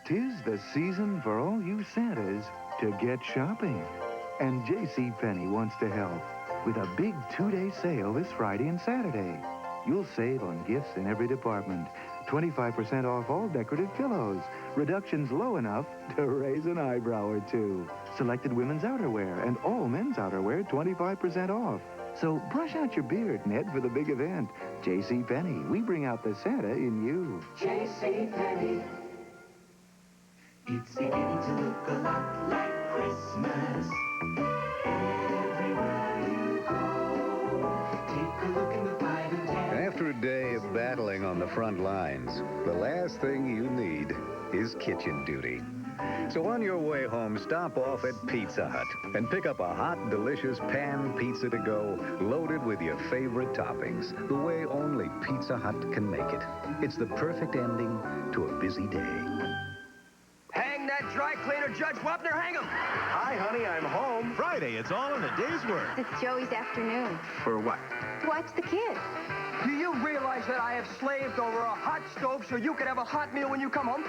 'Tis the season for all you Santas to get shopping. And JCPenney wants to help with a big 2-day sale this Friday and Saturday. You'll save on gifts in every department. 25% off all decorative pillows. Reductions low enough to raise an eyebrow or two. Selected women's outerwear and all men's outerwear 25% off. So brush out your beard and head for the big event. JCPenney, we bring out the Santa in you. JCPenney. It's beginning to look a lot like Christmas. Everywhere you go, take a look in the 5 and 10. After a day of battling on the front lines, the last thing you need is kitchen duty. So on your way home, stop off at Pizza Hut and pick up a hot, delicious pan pizza to go, loaded with your favorite toppings, the way only Pizza Hut can make it. It's the perfect ending to a busy day. Hang that dry cleaner, Judge Wapner, hang him! Hi, honey, I'm home. Friday, it's all in a day's work. It's Joey's afternoon. For what? To watch the kids. Do you realize that I have slaved over a hot stove so you could have a hot meal when you come home?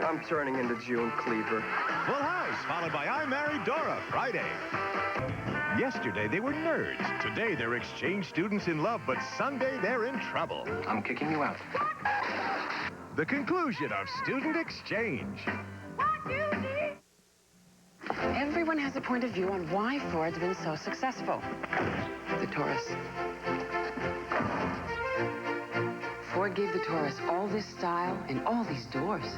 I'm turning into June Cleaver. Full House, followed by I Married Dora, Friday. Yesterday, they were nerds. Today, they're exchange students in love, but Sunday, they're in trouble. I'm kicking you out. The conclusion of Student Exchange. Everyone has a point of view on why Ford's been so successful. The Taurus. Ford gave the Taurus all this style and all these doors.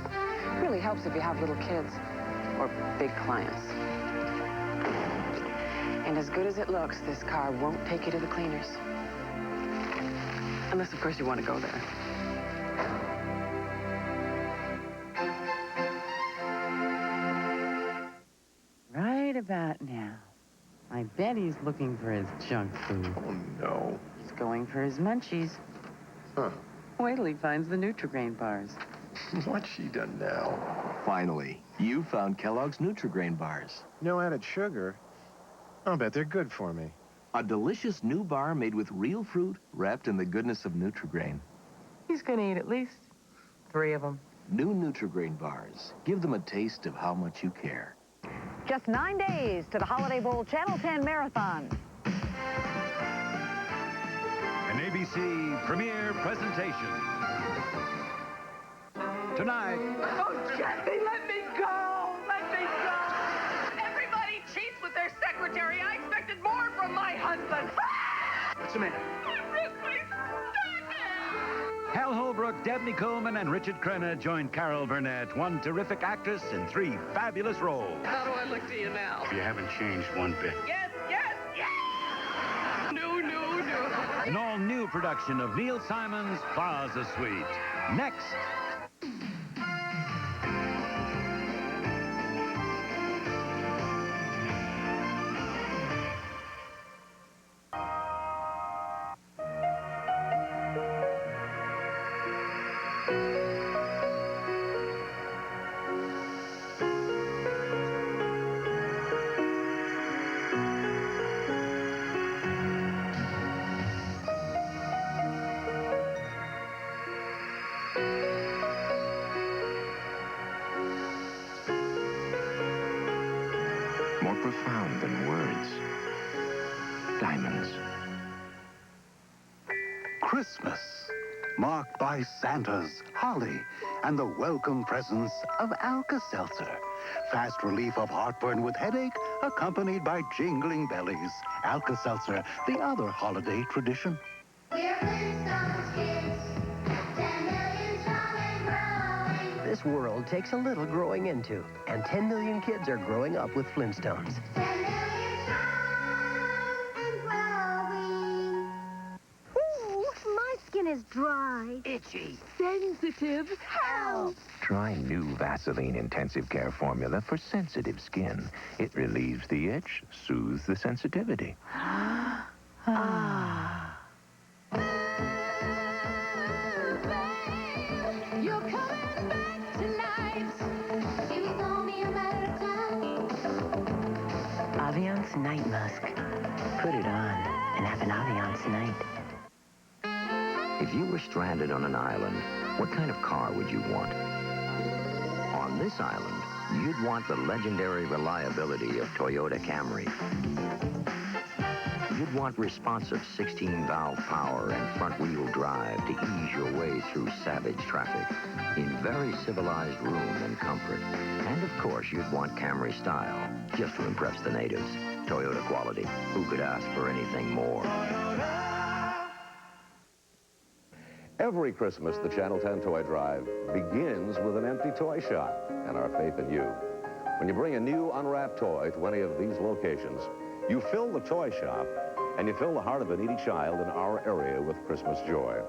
Really helps if you have little kids or big clients. And as good as it looks, this car won't take you to the cleaners. Unless, of course, you want to go there. Right about now. I bet he's looking for his junk food. Oh, no. He's going for his munchies. Huh. Wait till he finds the Nutri-Grain bars. What's she done now? Finally, you found Kellogg's Nutri-Grain bars. No added sugar. I'll bet they're good for me. A delicious new bar made with real fruit, wrapped in the goodness of Nutri-Grain. He's gonna eat at least 3 of them. New Nutri-Grain bars. Give them a taste of how much you care. Just 9 days to the Holiday Bowl Channel 10 Marathon. An ABC premiere presentation. Tonight. Oh, Jesse, let me go! Let me go! Everybody cheats with their secretary. I expected more from my husband. What's the matter? Hal Holbrook, Dabney Coleman, and Richard Crenna joined Carol Burnett, one terrific actress in 3 fabulous roles. How do I look to you now? You haven't changed one bit. Yes, yes, yes! No, no, no. An all-new production of Neil Simon's Plaza Suite. Next. More profound than words. Diamonds. Christmas, marked by Santas, holly, and the welcome presence of Alka-Seltzer. Fast relief of heartburn with headache, accompanied by jingling bellies. Alka-Seltzer, the other holiday tradition. We're Flintstones kids, 10 million strong and growing. This world takes a little growing into, and 10 million kids are growing up with Flintstones. 10 million strong and growing. Ooh, my skin is dry. Itchy. Sensitive. Help! Try new Vaseline Intensive Care Formula for sensitive skin. It relieves the itch, soothes the sensitivity. You're coming back tonight. It was only a matter of time. Aviance Night Musk. Put it on and have an Aviance night. If you were stranded on an island, what kind of car would you want? this island, you'd want the legendary reliability of Toyota Camry. You'd want responsive 16-valve power and front-wheel drive to ease your way through savage traffic in very civilized room and comfort. And of course, you'd want Camry style, just to impress the natives. Toyota quality. Who could ask for anything more? Every Christmas, the Channel 10 Toy Drive begins with an empty toy shop and our faith in you. When you bring a new unwrapped toy to any of these locations, you fill the toy shop and you fill the heart of a needy child in our area with Christmas joy.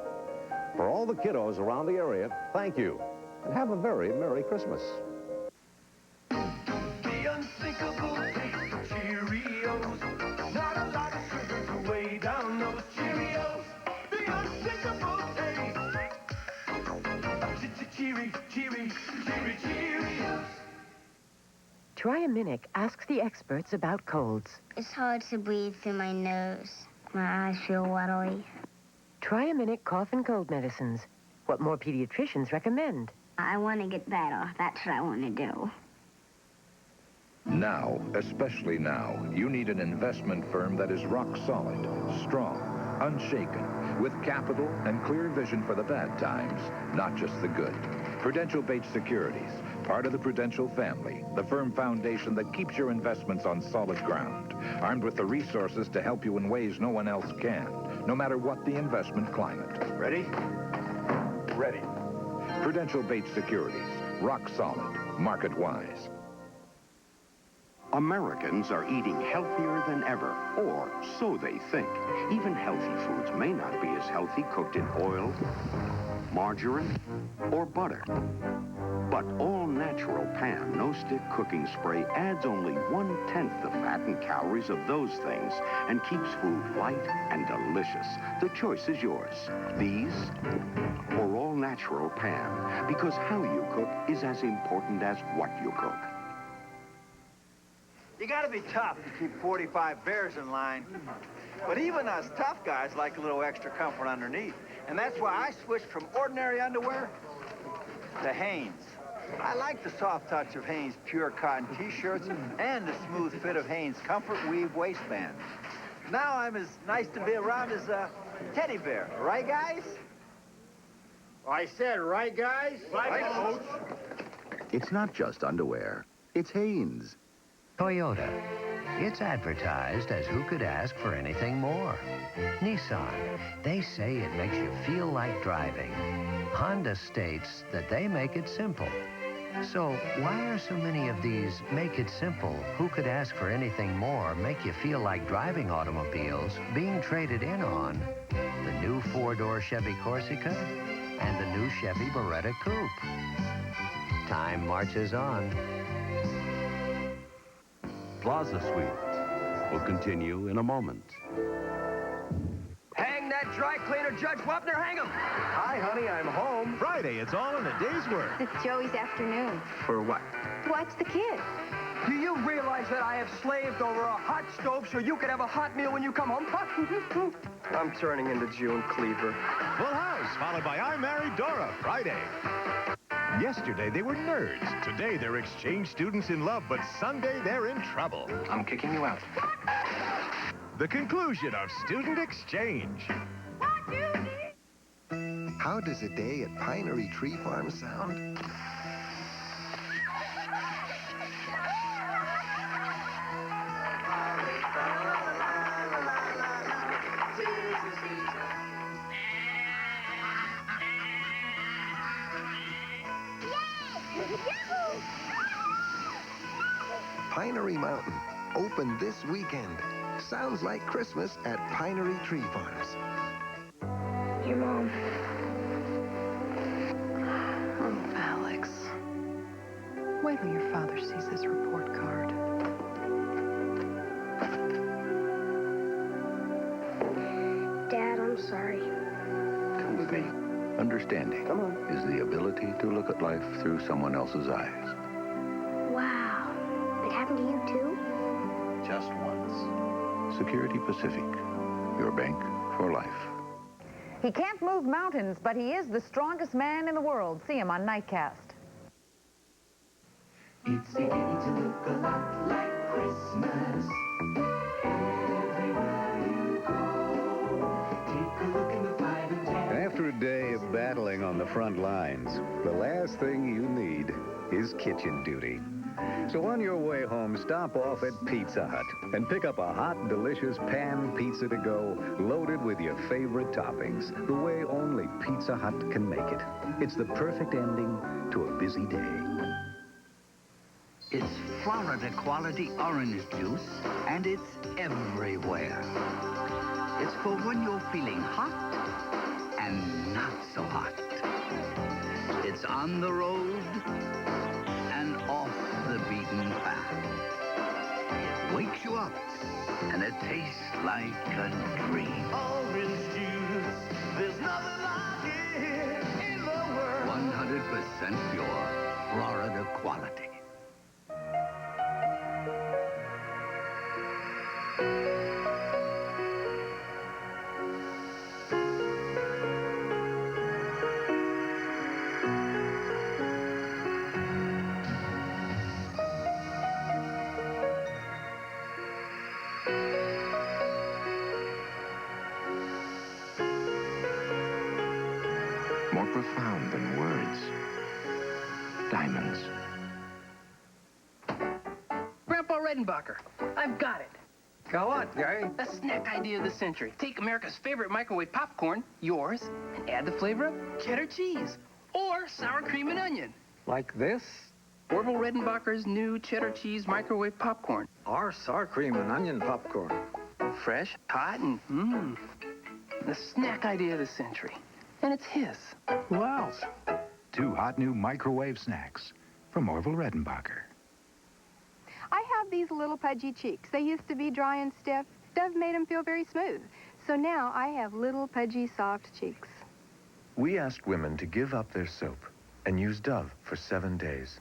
For all the kiddos around the area, thank you and have a very Merry Christmas. The unsinkable taste of Cheerios. Not a lot of sugar to weigh down those Cheerios. The unsinkable taste. Cheerios. Triaminic asks the experts about colds. It's hard to breathe through my nose. My eyes feel watery. Triaminic cough and cold medicines. What more pediatricians recommend. I want to get better. That's what I want to do. Now, especially now, you need an investment firm that is rock solid, strong, unshaken, with capital and clear vision for the bad times, not just the good. Prudential Bates Securities, part of the Prudential family, the firm foundation that keeps your investments on solid ground, armed with the resources to help you in ways no one else can, no matter what the investment climate. Ready? Ready. Prudential Bates Securities, rock solid, market-wise. Americans are eating healthier than ever, or so they think. Even healthy foods may not be as healthy cooked in oil, margarine, or butter. But all-natural Pan no-stick cooking spray adds only 1/10 the fat and calories of those things and keeps food light and delicious. The choice is yours. These or all-natural Pan, because how you cook is as important as what you cook. You gotta be tough to keep 45 bears in line. But even us tough guys like a little extra comfort underneath. And that's why I switched from ordinary underwear to Hanes. I like the soft touch of Hanes pure cotton t-shirts and the smooth fit of Hanes comfort weave waistbands. Now I'm as nice to be around as a teddy bear. Right, guys? I said, right, guys? Right, Coach. It's not just underwear. It's Hanes. Toyota. It's advertised as who could ask for anything more. Nissan. They say it makes you feel like driving. Honda states that they make it simple. So why are so many of these make it simple, who could ask for anything more, make you feel like driving automobiles being traded in on the new four-door Chevy Corsica and the new Chevy Beretta Coupe? Time marches on. Plaza Suite will continue in a moment. Hang that dry cleaner, Judge Wapner, hang him! Hi, honey, I'm home. Friday, it's all in a day's work. It's Joey's afternoon. For what? Watch the kids. Do you realize that I have slaved over a hot stove so you could have a hot meal when you come home? I'm turning into June Cleaver. Full House, followed by I Married Dora, Friday. Yesterday, they were nerds. Today, they're exchange students in love, but Sunday, they're in trouble. I'm kicking you out. The conclusion of Student Exchange. How does a day at Pinery Tree Farm sound? Pinery Mountain, open this weekend. Sounds like Christmas at Pinery Tree Farms. Your mom. Oh, Alex. Wait till your father sees this report card. Dad, I'm sorry. Come with me. Understanding is the ability to look at life through someone else's eyes. Wow. It happened to you, too? Just once. Security Pacific. Your bank for life. He can't move mountains, but he is the strongest man in the world. See him on Nightcast. It's beginning to look a lot like Christmas. Everywhere you go, take a look in the 5 and 10. After a day of battling on the front lines, the last thing you need is kitchen duty. So on your way home, stop off at Pizza Hut and pick up a hot, delicious pan pizza to go, loaded with your favorite toppings, the way only Pizza Hut can make it. It's the perfect ending to a busy day. It's Florida quality orange juice, and it's everywhere. It's for when you're feeling hot and not so hot. It's on the road and off the beaten path. It wakes you up, and it tastes like a dream. Orange juice, there's nothing like it in the world. 100% pure Florida quality. More profound than words. Diamonds. Grandpa Redenbacher, I've got it. Got what, Gary? The snack idea of the century. Take America's favorite microwave popcorn, yours, and add the flavor of cheddar cheese or sour cream and onion. Like this? Orville Redenbacher's new cheddar cheese microwave popcorn. Our sour cream and onion popcorn. Fresh, hot, and the snack idea of the century. And it's his. Who else? 2 hot new microwave snacks from Orville Redenbacher. I have these little pudgy cheeks. They used to be dry and stiff. Dove made them feel very smooth. So now I have little pudgy soft cheeks. We asked women to give up their soap and use Dove for 7 days.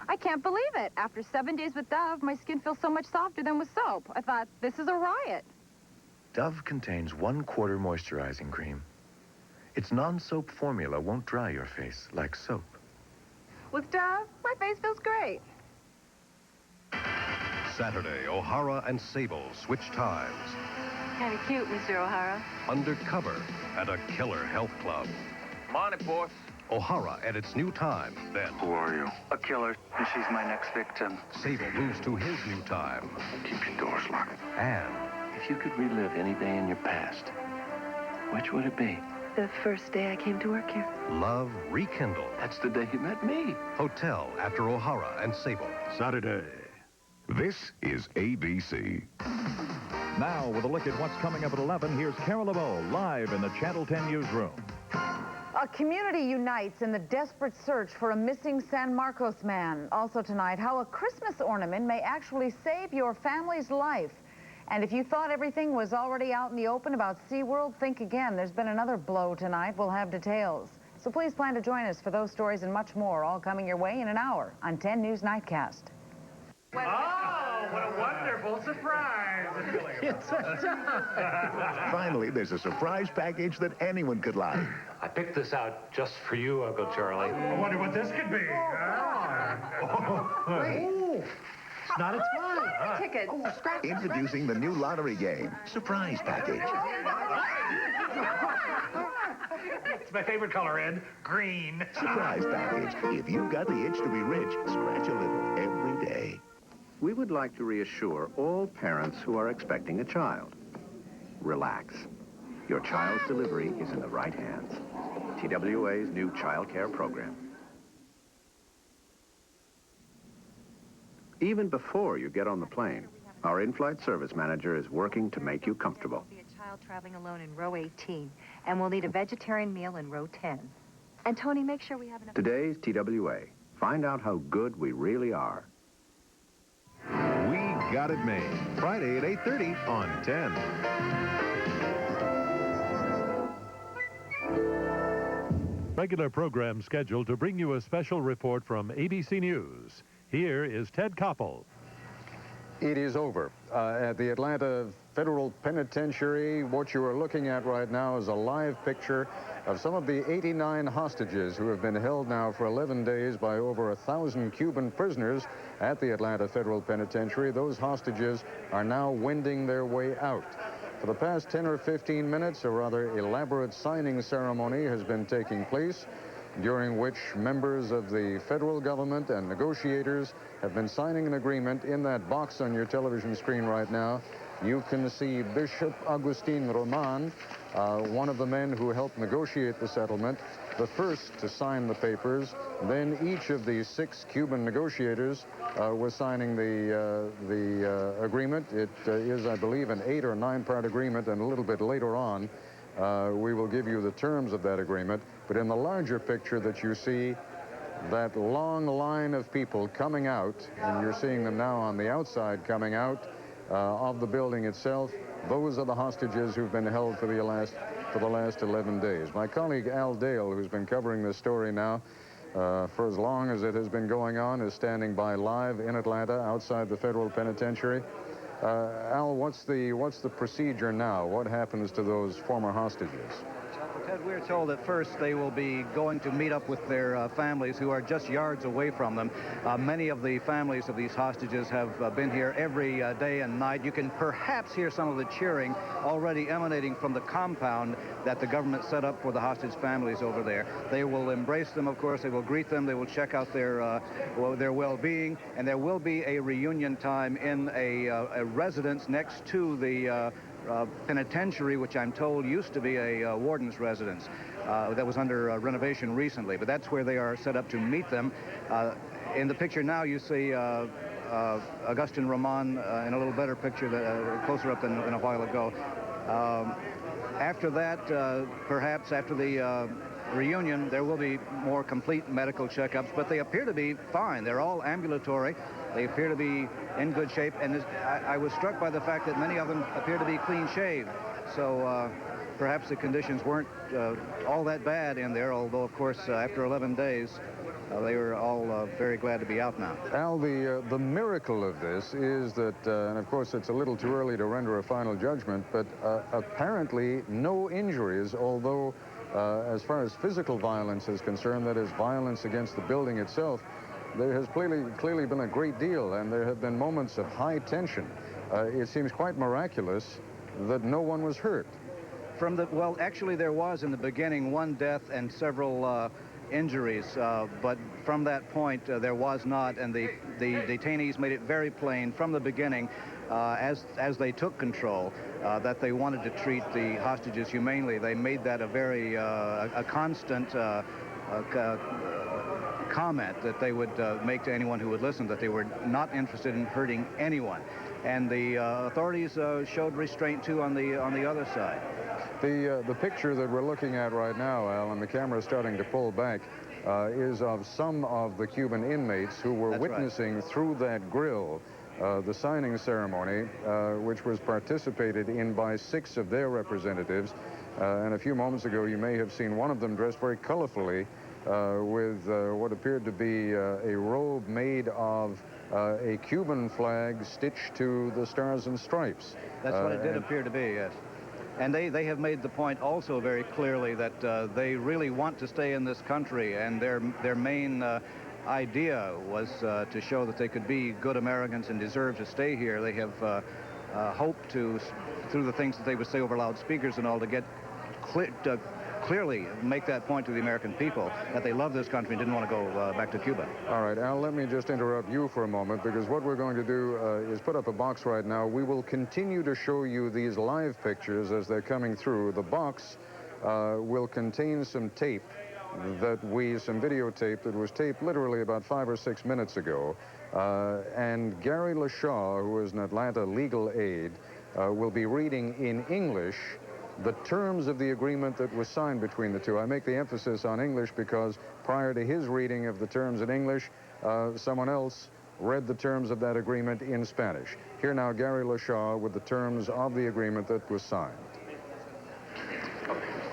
I can't believe it. After 7 days with Dove, my skin feels so much softer than with soap. I thought, this is a riot. Dove contains 1/4 moisturizing cream. Its non-soap formula won't dry your face like soap. With Dove, my face feels great. Saturday, O'Hara and Sable switch times. Kind of cute, Mr. O'Hara. Undercover at a killer health club. Morning, boss. O'Hara at its new time. Then, Who are you? A killer, and she's my next victim. Sable moves to his new time. Keep your doors locked. And If you could relive any day in your past, which would it be? The first day I came to work here. love rekindled. That's the day you met me. Hotel after O'Hara and Sable. Saturday. This is ABC. Now, with a look at what's coming up at 11, here's Carol Burnett live in the Channel 10 newsroom. A community unites in the desperate search for a missing San Marcos man. Also tonight, how a Christmas ornament may actually save your family's life. And if you thought everything was already out in the open about SeaWorld, think again. There's been another blow tonight. We'll have details. So please plan to join us for those stories and much more, all coming your way in an hour on 10 News Nightcast. Oh, what a wonderful surprise. Finally, there's a surprise package that anyone could like. I picked this out just for you, Uncle Charlie. I wonder what this could be. Wait. It's not its fun. Ticket. Introducing the new lottery game, Surprise Package. It's my favorite color, Ed. Green. Surprise Package. If you've got the itch to be rich, scratch a little every day. We would like to reassure all parents who are expecting a child. Relax. Your child's delivery is in the right hands. TWA's new child care program. Even before you get on the plane, our in-flight service manager is working to make you comfortable. Be a child traveling alone in row 18, and we'll need a vegetarian meal in row 10. And Tony, make sure we have enough... Today's TWA. Find out how good we really are. We Got It Made. Friday at 8:30 on 10. Regular program scheduled to bring you a special report from ABC News. Here is Ted Koppel. It is over at the Atlanta Federal Penitentiary. What you are looking at right now is a live picture of some of the 89 hostages who have been held now for 11 days by over 1,000 Cuban prisoners at the Atlanta Federal Penitentiary. Those hostages are now wending their way out. For the past 10 or 15 minutes, a rather elaborate signing ceremony has been taking place, during which members of the federal government and negotiators have been signing an agreement. In that box on your television screen right now, you can see Bishop Agustin Roman, one of the men who helped negotiate the settlement, the first to sign the papers. Then each of the 6 Cuban negotiators was signing the agreement. It is, I believe, an 8 or 9 part agreement, and a little bit later on, we will give you the terms of that agreement. But in the larger picture that you see, that long line of people coming out, and you're seeing them now on the outside coming out of the building itself, those are the hostages who've been held for the last 11 days. My colleague Al Dale, who's been covering this story now for as long as it has been going on, is standing by live in Atlanta outside the federal penitentiary. Al, what's the procedure now? What happens to those former hostages? Ted, we're told that first they will be going to meet up with their families who are just yards away from them. Many of the families of these hostages have been here every day and night. You can perhaps hear some of the cheering already emanating from the compound that the government set up for the hostage families over there. They will embrace them, of course. They will greet them. They will check out their well-being. And there will be a reunion time in a residence next to the penitentiary, which I'm told used to be a warden's residence that was under renovation recently. But that's where they are set up to meet them. In the picture now, you see Agustin Roman in a little better picture, closer up than a while ago. After that, perhaps after the reunion, there will be more complete medical checkups, but they appear to be fine. They're all ambulatory. They appear to be in good shape, and I was struck by the fact that many of them appear to be clean-shaved. So perhaps the conditions weren't all that bad in there, although, of course, after 11 days, they were all very glad to be out now. Al, the miracle of this is that, and of course it's a little too early to render a final judgment, but apparently no injuries, although as far as physical violence is concerned, that is violence against the building itself, there has clearly been a great deal, and there have been moments of high tension. It seems quite miraculous that no one was hurt. Well, actually there was in the beginning one death and several injuries, but from that point there was not, and the detainees made it very plain from the beginning, as they took control, that they wanted to treat the hostages humanely. They made that a very a constant comment that they would make to anyone who would listen, that they were not interested in hurting anyone. And the authorities showed restraint too on the other side. The picture that we're looking at right now, Al, and the camera is starting to pull back, is of some of the Cuban inmates who were witnessing through that grill the signing ceremony, which was participated in by 6 of their representatives. And a few moments ago, you may have seen one of them dressed very colorfully with what appeared to be a robe made of a Cuban flag stitched to the Stars and Stripes. That's what it did appear to be, yes. And they have made the point also very clearly that they really want to stay in this country, and their main idea was to show that they could be good Americans and deserve to stay here. They have hoped to, through the things that they would say over loudspeakers and all, to get clearly make that point to the American people, that they love this country and didn't want to go back to Cuba. All right, Al, let me just interrupt you for a moment, because what we're going to do is put up a box right now. We will continue to show you these live pictures as they're coming through. The box will contain some tape some videotape that was taped literally about 5 or 6 minutes ago. And Gary LaShaw, who is an Atlanta legal aid, will be reading in English the terms of the agreement that was signed between the two. I make the emphasis on English because prior to his reading of the terms in English, someone else read the terms of that agreement in Spanish. Here now, Gary LaShaw with the terms of the agreement that was signed.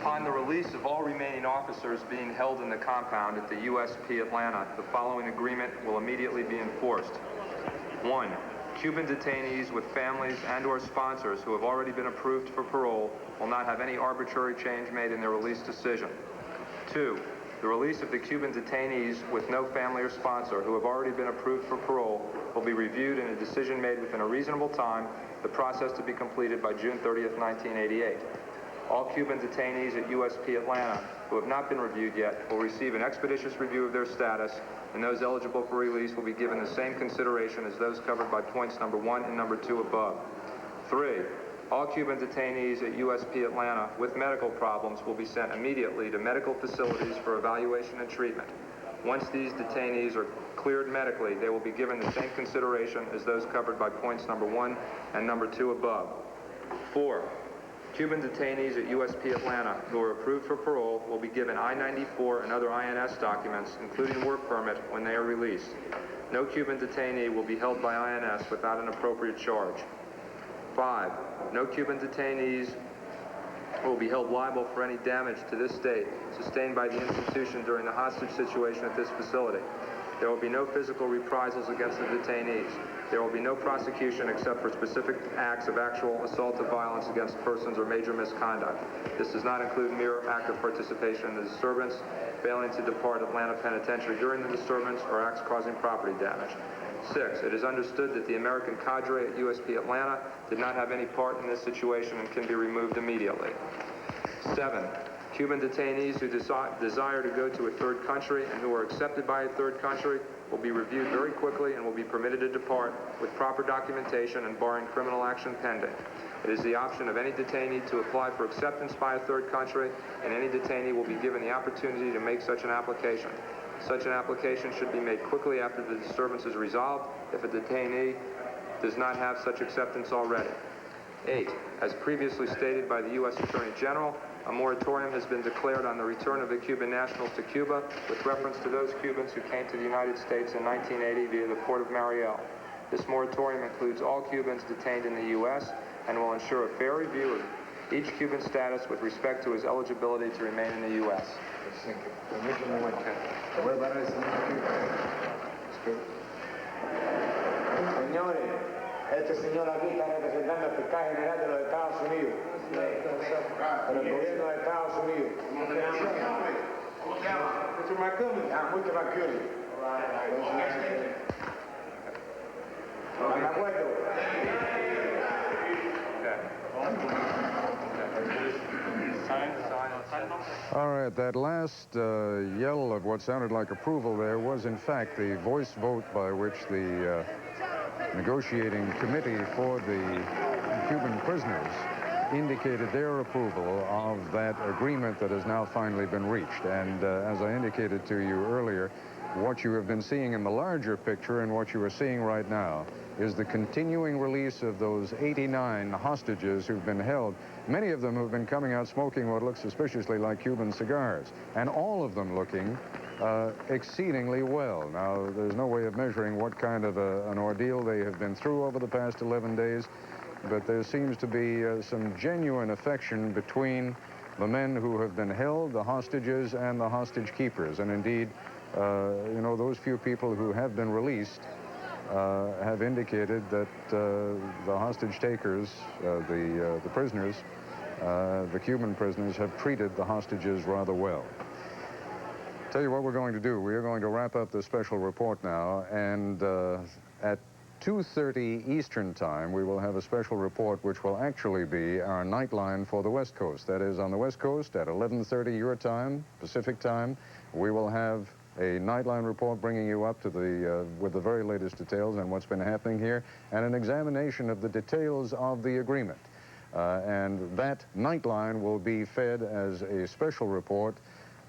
Upon the release of all remaining officers being held in the compound at the USP Atlanta, the following agreement will immediately be enforced. 1. Cuban detainees with families and/or sponsors who have already been approved for parole will not have any arbitrary change made in their release decision. 2, the release of the Cuban detainees with no family or sponsor who have already been approved for parole will be reviewed and a decision made within a reasonable time, the process to be completed by June 30th, 1988. All Cuban detainees at USP Atlanta who have not been reviewed yet will receive an expeditious review of their status, and those eligible for release will be given the same consideration as those covered by points number 1 and number 2 above. 3, all Cuban detainees at USP Atlanta with medical problems will be sent immediately to medical facilities for evaluation and treatment. Once these detainees are cleared medically, they will be given the same consideration as those covered by points number 1 and number 2 above. 4, Cuban detainees at USP Atlanta who are approved for parole will be given I-94 and other INS documents, including work permit, when they are released. No Cuban detainee will be held by INS without an appropriate charge. 5, no Cuban detainees will be held liable for any damage to this state sustained by the institution during the hostage situation at this facility. There will be no physical reprisals against the detainees. There will be no prosecution except for specific acts of actual assault of violence against persons or major misconduct. This does not include mere active participation in the disturbance, failing to depart Atlanta Penitentiary during the disturbance, or acts causing property damage. 6, it is understood that the American cadre at USP Atlanta did not have any part in this situation and can be removed immediately. 7, Cuban detainees who desire to go to a third country and who are accepted by a third country will be reviewed very quickly and will be permitted to depart with proper documentation and barring criminal action pending. It is the option of any detainee to apply for acceptance by a third country, and any detainee will be given the opportunity to make such an application. Such an application should be made quickly after the disturbance is resolved if a detainee does not have such acceptance already. 8, as previously stated by the U.S. Attorney General, a moratorium has been declared on the return of the Cuban nationals to Cuba with reference to those Cubans who came to the United States in 1980 via the Port of Mariel. This moratorium includes all Cubans detained in the U.S. and will ensure a fair review of each Cuban status with respect to his eligibility to remain in the U.S. Señores, este señor aquí está representando al fiscal general de los Estados Unidos, del gobierno de Estados Unidos. ¿Cómo se llama? Mr. Marconi. Mr. Marconi. ¿De acuerdo? All right, that last yell of what sounded like approval there was, in fact, the voice vote by which the negotiating committee for the Cuban prisoners indicated their approval of that agreement that has now finally been reached. And as I indicated to you earlier, what you have been seeing in the larger picture and what you are seeing right now is the continuing release of those 89 hostages who've been held, many of them who've been coming out smoking what looks suspiciously like Cuban cigars, and all of them looking exceedingly well. Now, there's no way of measuring what kind of an ordeal they have been through over the past 11 days, but there seems to be some genuine affection between the men who have been held, the hostages, and the hostage keepers. And indeed, you know, those few people who have been released have indicated that the hostage takers, the prisoners, the Cuban prisoners, have treated the hostages rather well. Tell you what we're going to do. We are going to wrap up this special report now, and at 2:30 Eastern Time, we will have a special report which will actually be our Nightline for the West Coast. That is, on the West Coast at 11:30 your time, Pacific time, we will have a Nightline report bringing you up to with the very latest details on what's been happening here, and an examination of the details of the agreement. And that Nightline will be fed as a special report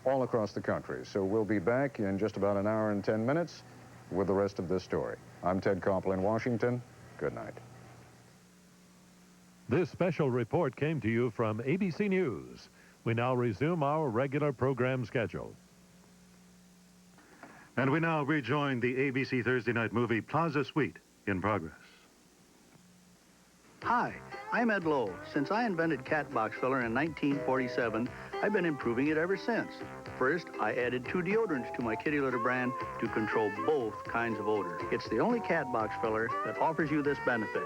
all across the country. So we'll be back in just about an hour and 10 minutes with the rest of this story. I'm Ted Koppel in Washington. Good night. This special report came to you from ABC News. We now resume our regular program schedule. And we now rejoin the ABC Thursday night movie Plaza Suite, in progress. Hi, I'm Ed Lowe. Since I invented cat box filler in 1947, I've been improving it ever since. First, I added 2 deodorants to my kitty litter brand to control both kinds of odor. It's the only cat box filler that offers you this benefit.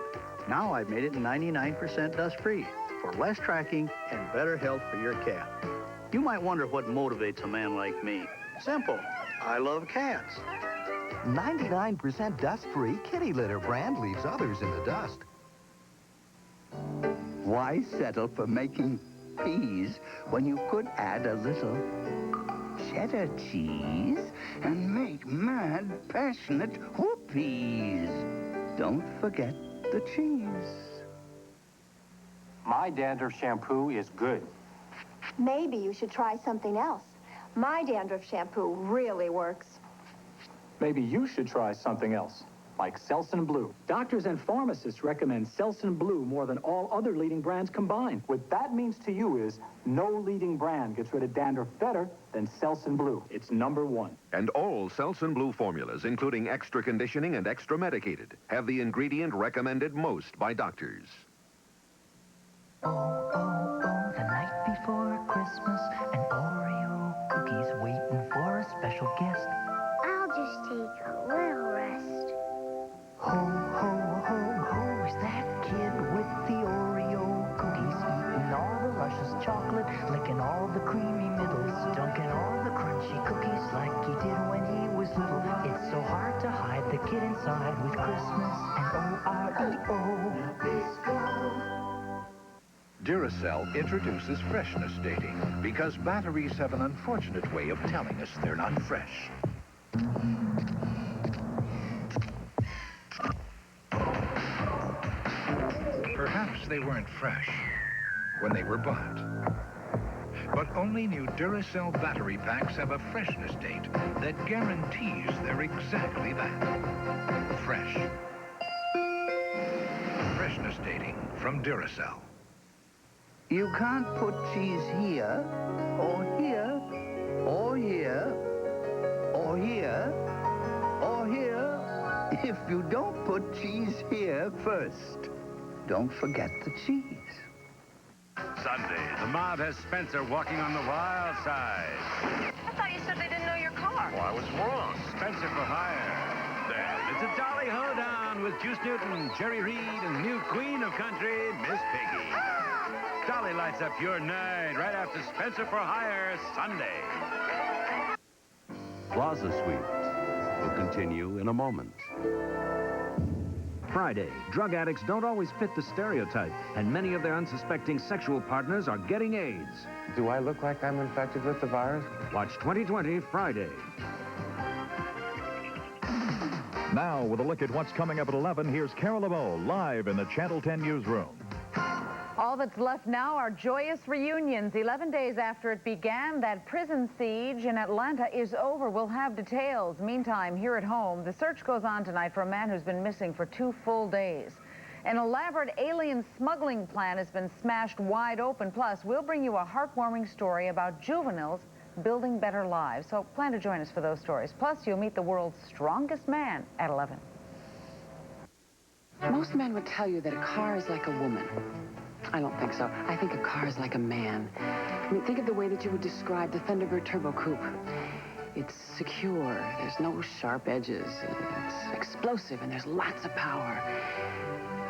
Now I've made it 99% dust-free for less tracking and better health for your cat. You might wonder what motivates a man like me. Simple. I love cats. 99% dust-free kitty litter brand leaves others in the dust. Why settle for making peas when you could add a little cheddar cheese and make mad, passionate whoopies? Don't forget the cheese. My dandruff shampoo is good. Maybe you should try something else. My dandruff shampoo really works. Maybe you should try something else, like Selsun Blue. Doctors and pharmacists recommend Selsun Blue more than all other leading brands combined. What that means to you is no leading brand gets rid of dandruff better than Selsun Blue. It's #1. And all Selsun Blue formulas, including extra conditioning and extra medicated, have the ingredient recommended most by doctors. Oh, oh, oh, the night before Christmas, an Oreo cookie's waiting for a special guest. I'll just take a little rest. Ho, ho, ho, who's that kid with the Oreo cookies? Eating all the luscious chocolate, licking all the creamy middles, dunking all the crunchy cookies like he did when he was little. It's so hard to hide the kid inside with Christmas and O-R-E-O. Bisco. Duracell introduces freshness dating because batteries have an unfortunate way of telling us they're not fresh. Perhaps they weren't fresh when they were bought. But only new Duracell battery packs have a freshness date that guarantees they're exactly that. Fresh. Freshness dating from Duracell. You can't put cheese here, or here, or here, or here, or here, if you don't put cheese here first. Don't forget the cheese. Sunday, the mob has Spencer walking on the wild side. I thought you said they didn't know your car. Well, I was wrong. Spencer for hire. Then it's a jolly hoedown with Juice Newton, Jerry Reed, and the new queen of country, Miss Piggy. Dolly lights up your night right after Spencer for Hire Sunday. Plaza Suites will continue in a moment. Friday, drug addicts don't always fit the stereotype, and many of their unsuspecting sexual partners are getting AIDS. Do I look like I'm infected with the virus? Watch 2020 Friday. Now, with a look at what's coming up at 11, here's Carol Burnett live in the Channel 10 newsroom. All that's left now are joyous reunions. 11 days after it began, that prison siege in Atlanta is over. We'll have details. Meantime, here at home, the search goes on tonight for a man who's been missing for 2 full days. An elaborate alien smuggling plan has been smashed wide open. Plus, we'll bring you a heartwarming story about juveniles building better lives. So plan to join us for those stories. Plus, you'll meet the world's strongest man at 11. Most men would tell you that a car is like a woman. I don't think so. I think a car is like a man. I mean, think of the way that you would describe the Thunderbird Turbo Coupe. It's secure. There's no sharp edges. It's explosive, and there's lots of power.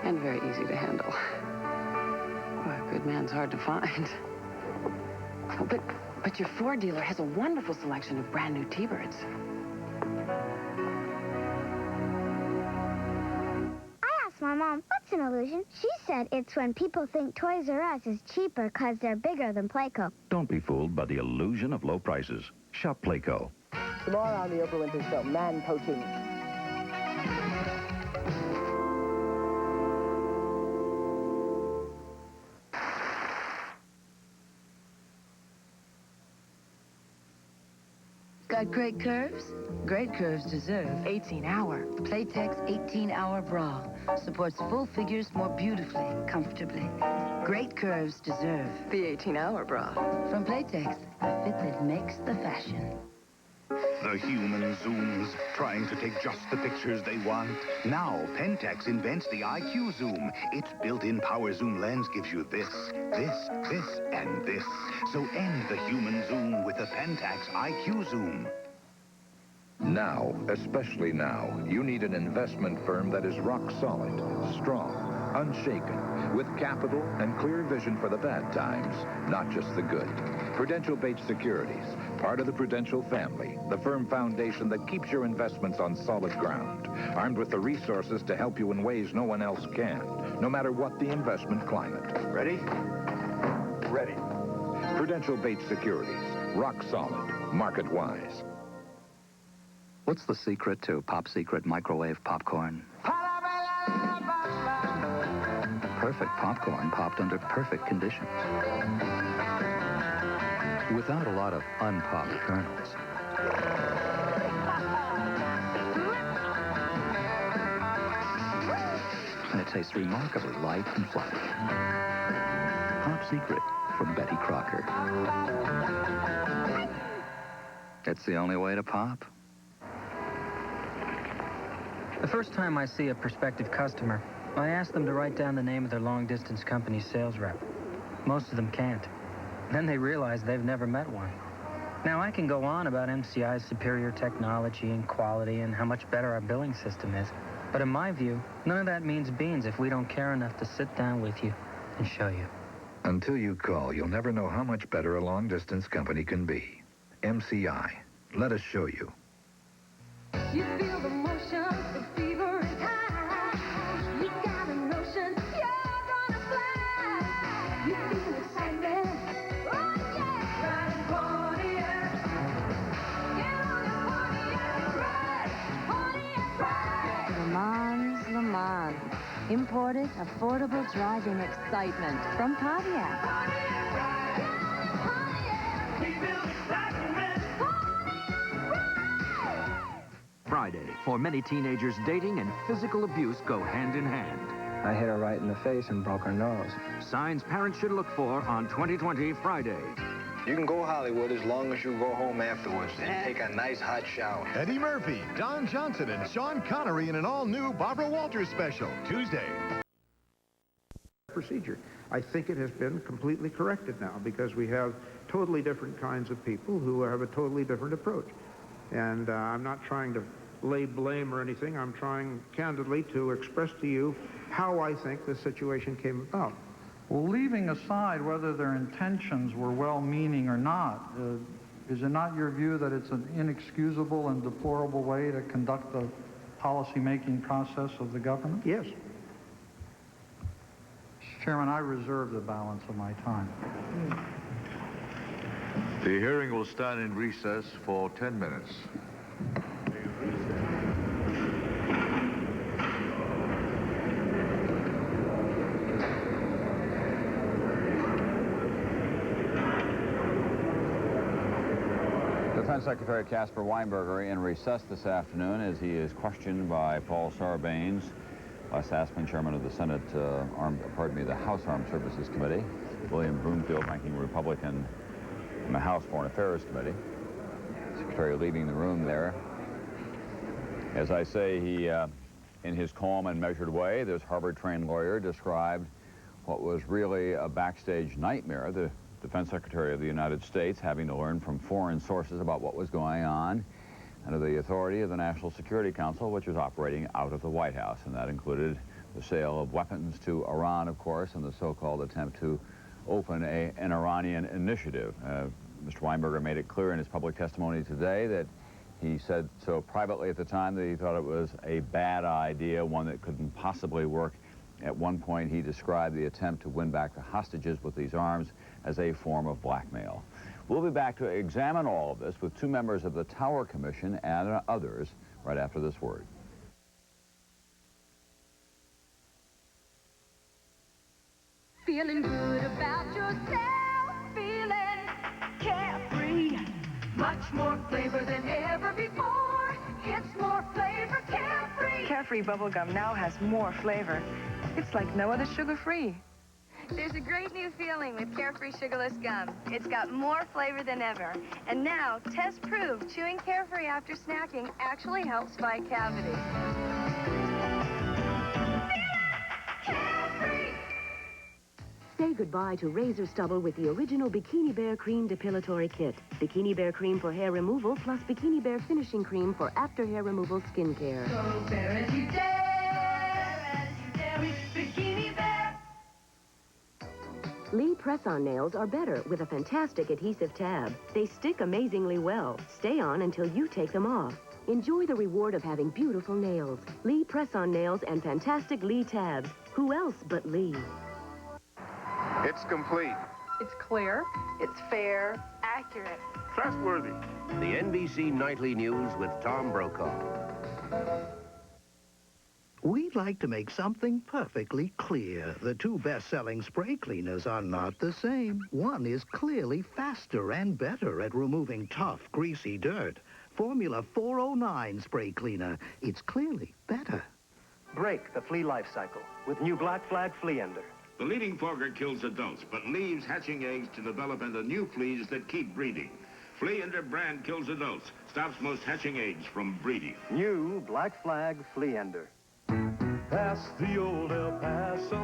And very easy to handle. Well, a good man's hard to find. Oh, but your Ford dealer has a wonderful selection of brand new T-Birds. My mom, what's an illusion? She said it's when people think Toys R Us is cheaper because they're bigger than Playco. Don't be fooled by the illusion of low prices. Shop Playco. Tomorrow on the Oprah Winfrey Show, man poaching. Got great curves? Great curves deserve 18-hour. Playtex 18-hour bra. Supports full figures more beautifully, comfortably. Great curves deserve the 18-hour bra. From Playtex, a fit that makes the fashion. The human zooms, trying to take just the pictures they want. Now, Pentax invents the IQ Zoom. Its built-in power zoom lens gives you this, and this. So end the human zoom with the Pentax IQ Zoom. Now, especially now, you need an investment firm that is rock solid, strong, unshaken, with capital and clear vision for the bad times, not just the good. Prudential Bates Securities, part of the Prudential family, the firm foundation that keeps your investments on solid ground, armed with the resources to help you in ways no one else can, no matter what the investment climate. Ready? Ready. Prudential Bates Securities, rock solid, market-wise. What's the secret to Pop Secret microwave popcorn? Perfect popcorn popped under perfect conditions. Without a lot of unpopped kernels. And it tastes remarkably light and fluffy. Pop Secret from Betty Crocker. It's the only way to pop. The first time I see a prospective customer, I ask them to write down the name of their long-distance company's sales rep. Most of them can't. Then they realize they've never met one. Now, I can go on about MCI's superior technology and quality and how much better our billing system is. But in my view, none of that means beans if we don't care enough to sit down with you and show you. Until you call, you'll never know how much better a long-distance company can be. MCI. Let us show you. You feel the motion, the fever is high. You got a notion, you're gonna fly. You feel excitement, oh yeah. Riding Pontiac, get on your Pontiac, ride. Le Mans, Le Mans. Imported, affordable driving excitement from Pontiac. Friday, for many teenagers, dating and physical abuse go hand in hand. I hit her right in the face and broke her nose. Signs parents should look for on 2020 Friday. You can go Hollywood as long as you go home afterwards and take a nice hot shower. Eddie Murphy, Don Johnson, and Sean Connery in an all-new Barbara Walters special, Tuesday. Procedure. I think it has been completely corrected now because we have totally different kinds of people who have a totally different approach. And I'm not trying to lay blame or anything. I'm trying candidly to express to you how I think the situation came about. Well, leaving aside whether their intentions were well-meaning or not, is it not your view that it's an inexcusable and deplorable way to conduct the policy-making process of the government? Yes. Mr. Chairman, I reserve the balance of my time. The hearing will stand in recess for 10 minutes. Defense Secretary Caspar Weinberger in recess this afternoon as he is questioned by Paul Sarbanes, Les Aspin, chairman of the Senate, the House Armed Services Committee, William Broomfield, ranking Republican in the House Foreign Affairs Committee. Secretary leaving the room there. As I say, he, in his calm and measured way, this Harvard-trained lawyer described what was really a backstage nightmare, the Defense Secretary of the United States having to learn from foreign sources about what was going on under the authority of the National Security Council, which was operating out of the White House. And that included the sale of weapons to Iran, of course, and the so-called attempt to open an Iranian initiative. Mr. Weinberger made it clear in his public testimony today that he said so privately at the time that he thought it was a bad idea, one that couldn't possibly work. At one point, he described the attempt to win back the hostages with these arms as a form of blackmail. We'll be back to examine all of this with two members of the Tower Commission and others right after this word. Feeling good about yourself, feeling carefree. Much more flavor than ever before. It's more flavor, Carefree. Carefree bubblegum now has more flavor. It's like no other sugar-free. There's a great new feeling with Carefree Sugarless Gum. It's got more flavor than ever. And now, test proved, chewing Carefree after snacking actually helps fight cavities. Say goodbye to razor stubble with the original Bikini Bear Cream Depilatory Kit. Bikini Bear Cream for hair removal plus Bikini Bear Finishing Cream for after hair removal skincare. Go Bear as you dare with Bikini Bear. Lee press-on nails are better with a fantastic adhesive tab. They stick amazingly well. Stay on until you take them off. Enjoy the reward of having beautiful nails. Lee press-on nails and fantastic Lee tabs. Who else but Lee? It's complete. It's clear, it's fair, accurate. Trustworthy. The NBC Nightly News with Tom Brokaw. We'd like to make something perfectly clear. The two best-selling spray cleaners are not the same. One is clearly faster and better at removing tough, greasy dirt. Formula 409 spray cleaner. It's clearly better. Break the flea life cycle with new Black Flag Flea Ender. The leading fogger kills adults, but leaves hatching eggs to develop into new fleas that keep breeding. Flea Ender brand kills adults, stops most hatching eggs from breeding. New Black Flag Flea Ender. Past the old El Paso,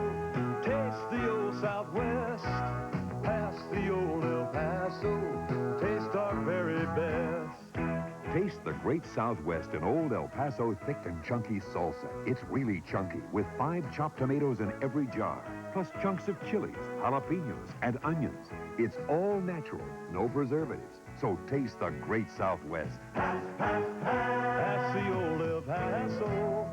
taste the old Southwest. Past the old El Paso, taste our very best. Taste the great Southwest in Old El Paso thick and chunky salsa. It's really chunky, with 5 chopped tomatoes in every jar, plus chunks of chilies, jalapenos, and onions. It's all natural, no preservatives. So taste the great Southwest. Past the old El Paso.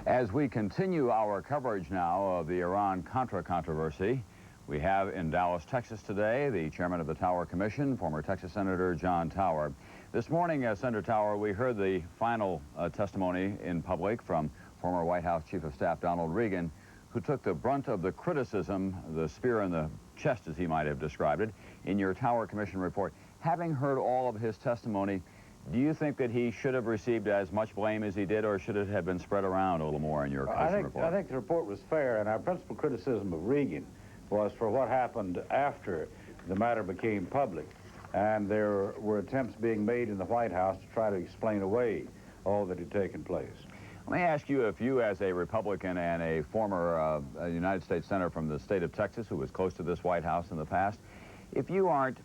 As we continue our coverage now of the Iran Contra controversy, we have in Dallas, Texas today, the chairman of the Tower Commission, former Texas Senator John Tower. This morning, Senator Tower, we heard the final testimony in public from former White House Chief of Staff Donald Regan, who took the brunt of the criticism, the spear in the chest, as he might have described it, in your Tower Commission report. Having heard all of his testimony, do you think that he should have received as much blame as he did, or should it have been spread around a little more in your commission report? I think the report was fair, and our principal criticism of Regan was for what happened after the matter became public. And there were attempts being made in the White House to try to explain away all that had taken place. Let me ask you, if you, as a Republican and a former United States Senator from the state of Texas who was close to this White House in the past, if you aren't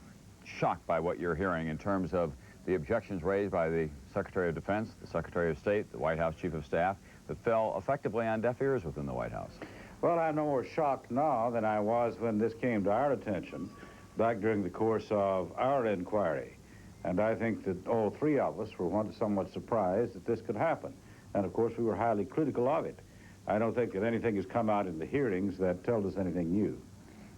shocked by what you're hearing in terms of the objections raised by the Secretary of Defense, the Secretary of State, the White House Chief of Staff, that fell effectively on deaf ears within the White House? Well, I'm no more shocked now than I was when this came to our attention back during the course of our inquiry. And I think that all three of us were somewhat surprised that this could happen. And, of course, we were highly critical of it. I don't think that anything has come out in the hearings that tells us anything new.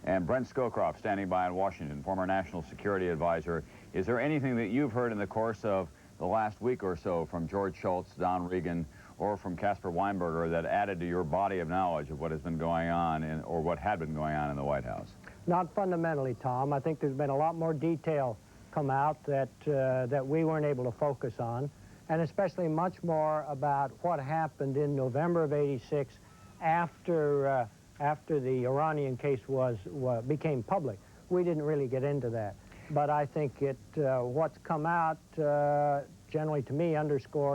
And Brent Scowcroft, standing by in Washington, former National Security Advisor. Is there anything that you've heard in the course of the last week or so from George Shultz, Don Regan, or from Caspar Weinberger that added to your body of knowledge of what has been going on or what had been going on in the White House? Not fundamentally, Tom. I think there's been a lot more detail come out that we weren't able to focus on, and especially much more about what happened in November of '86 after the Iranian case became public. We didn't really get into that. But I think what's come out generally to me underscores